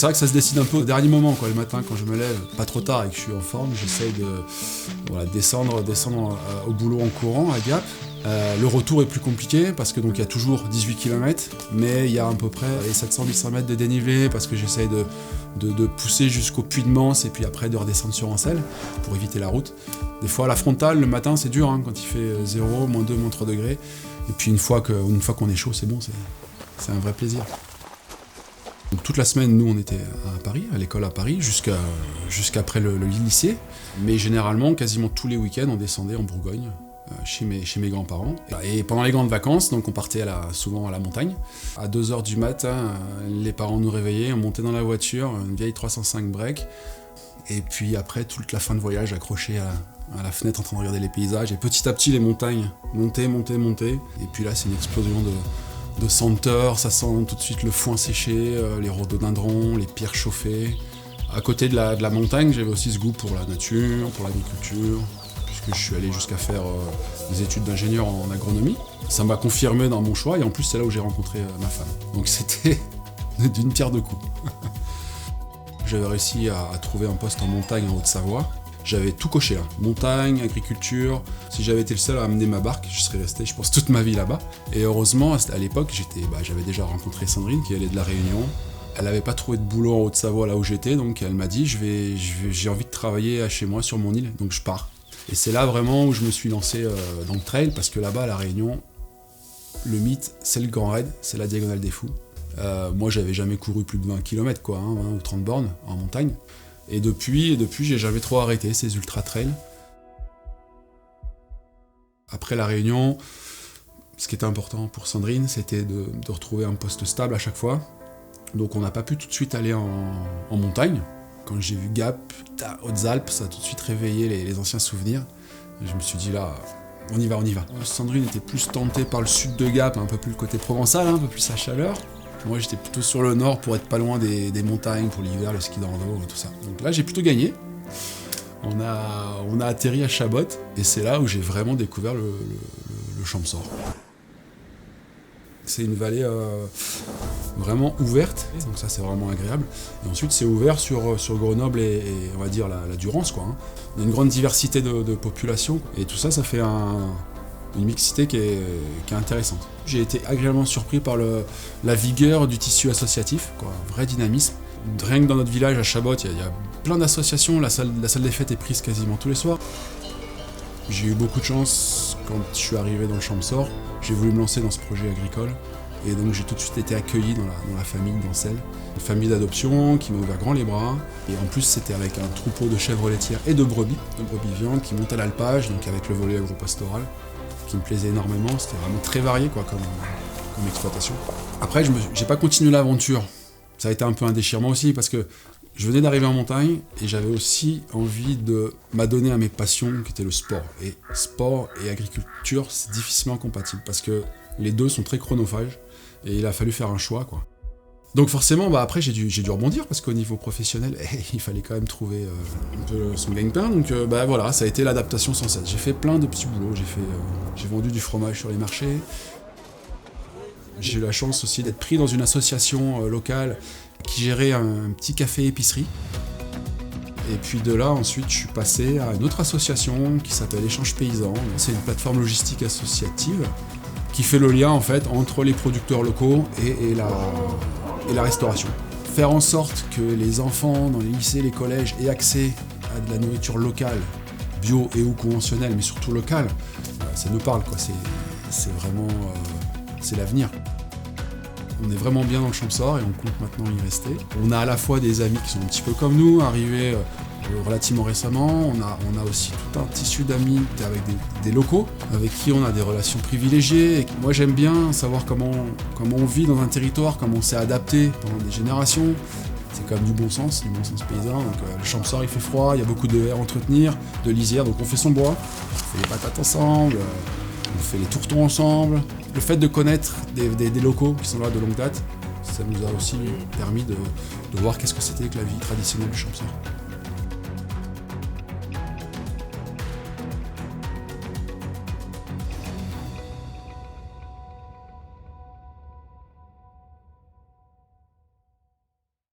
c'est vrai que ça se décide un peu au dernier moment, quoi. Le matin, quand je me lève, pas trop tard et que je suis en forme, j'essaye de descendre au boulot en courant à Gap. Le retour est plus compliqué parce que donc il y a toujours 18 km, mais il y a à peu près 700-800 mètres de dénivelé parce que j'essaye de pousser jusqu'au Puy de Manse et puis après de redescendre sur Ancel pour éviter la route. Des fois, la frontale, le matin, c'est dur, hein, quand il fait 0, -2, -3 degrés. Et puis une fois qu'on est chaud, c'est bon, c'est un vrai plaisir. Donc, toute la semaine, nous, on était à Paris, à l'école à Paris, jusqu'après le lycée. Mais généralement, quasiment tous les week-ends, on descendait en Bourgogne, chez mes grands-parents. Et pendant les grandes vacances, donc on partait souvent à la montagne. À 2h du matin, les parents nous réveillaient, on montait dans la voiture, une vieille 305 break. Et puis après, toute la fin de voyage, accroché à la fenêtre en train de regarder les paysages. Et petit à petit, les montagnes montaient. Et puis là, c'est une explosion de senteurs. Ça sent tout de suite le foin séché, les rhododendrons, les pierres chauffées. À côté de la montagne, j'avais aussi ce goût pour la nature, pour l'agriculture, puisque je suis allé jusqu'à faire des études d'ingénieur en agronomie. Ça m'a confirmé dans mon choix, et en plus, c'est là où j'ai rencontré ma femme. Donc c'était d'une pierre deux coups. J'avais réussi à trouver un poste en montagne en Haute-Savoie. J'avais tout coché, hein. Montagne, agriculture. Si j'avais été le seul à amener ma barque, je serais resté, je pense, toute ma vie là-bas. Et heureusement, à l'époque, j'avais déjà rencontré Sandrine, qui allait de La Réunion. Elle n'avait pas trouvé de boulot en Haute-Savoie, là où j'étais, donc elle m'a dit j'ai envie de travailler chez moi, sur mon île, donc je pars. Et c'est là vraiment où je me suis lancé dans le trail, parce que là-bas, à La Réunion, le mythe, c'est le Grand Raid, c'est la Diagonale des Fous. Moi, j'avais jamais couru plus de 20 km, quoi, hein, 20 ou 30 bornes en montagne. Et depuis, j'ai jamais trop arrêté ces ultra-trails. Après La Réunion, ce qui était important pour Sandrine, c'était de retrouver un poste stable à chaque fois. Donc on n'a pas pu tout de suite aller en montagne. Quand j'ai vu Gap, Hautes-Alpes, ça a tout de suite réveillé les anciens souvenirs. Et je me suis dit là, on y va. Sandrine était plus tentée par le sud de Gap, un peu plus le côté provençal, un peu plus sa chaleur. Moi, j'étais plutôt sur le nord pour être pas loin des montagnes pour l'hiver, le ski de rando et tout ça. Donc là, j'ai plutôt gagné. On a atterri à Chabot et c'est là où j'ai vraiment découvert le Champsaur. C'est une vallée vraiment ouverte, donc ça c'est vraiment agréable. Et ensuite, c'est ouvert sur Grenoble et on va dire la Durance, quoi, hein. Il y a une grande diversité de population et tout ça, ça fait une mixité qui est intéressante. J'ai été agréablement surpris par la vigueur du tissu associatif, quoi, un vrai dynamisme. Rien que dans notre village à Chabot, il y a plein d'associations, la salle des fêtes est prise quasiment tous les soirs. J'ai eu beaucoup de chance quand je suis arrivé dans le Champsaur, j'ai voulu me lancer dans ce projet agricole et donc j'ai tout de suite été accueilli dans la famille d'Ancel. Une famille d'adoption qui m'a ouvert grand les bras et en plus c'était avec un troupeau de chèvres laitières et de brebis viandes qui montent à l'alpage, donc avec le volet agropastoral, qui me plaisait énormément. C'était vraiment très varié, quoi, comme exploitation. Après, j'ai pas continué l'aventure. Ça a été un peu un déchirement aussi, parce que je venais d'arriver en montagne et j'avais aussi envie de m'adonner à mes passions, qui étaient le sport. Et sport et agriculture, c'est difficilement compatible, parce que les deux sont très chronophages et il a fallu faire un choix, quoi. Donc forcément, après j'ai dû rebondir, parce qu'au niveau professionnel, il fallait quand même trouver un peu son gagne-pain. Donc voilà, ça a été l'adaptation sans cesse. J'ai fait plein de petits boulots, j'ai vendu du fromage sur les marchés. J'ai eu la chance aussi d'être pris dans une association locale qui gérait un petit café-épicerie. Et puis de là, ensuite, je suis passé à une autre association qui s'appelle Échange Paysan. C'est une plateforme logistique associative qui fait le lien en fait entre les producteurs locaux et la restauration. Faire en sorte que les enfants dans les lycées, les collèges aient accès à de la nourriture locale, bio et ou conventionnelle, mais surtout locale, ça nous parle, quoi. C'est vraiment c'est l'avenir. On est vraiment bien dans le Champsaur et on compte maintenant y rester. On a à la fois des amis qui sont un petit peu comme nous, arrivés relativement récemment. On a aussi tout un tissu d'amis avec des locaux avec qui on a des relations privilégiées. Et moi, j'aime bien savoir comment on vit dans un territoire, comment on s'est adapté pendant des générations. C'est quand même du bon sens paysan. Donc, le Champsaur, il fait froid, il y a beaucoup de haies à entretenir, de lisières, donc on fait son bois, on fait les patates ensemble, on fait les tourtons ensemble. Le fait de connaître des locaux qui sont là de longue date, ça nous a aussi permis de voir qu'est-ce que c'était que la vie traditionnelle du Champsaur.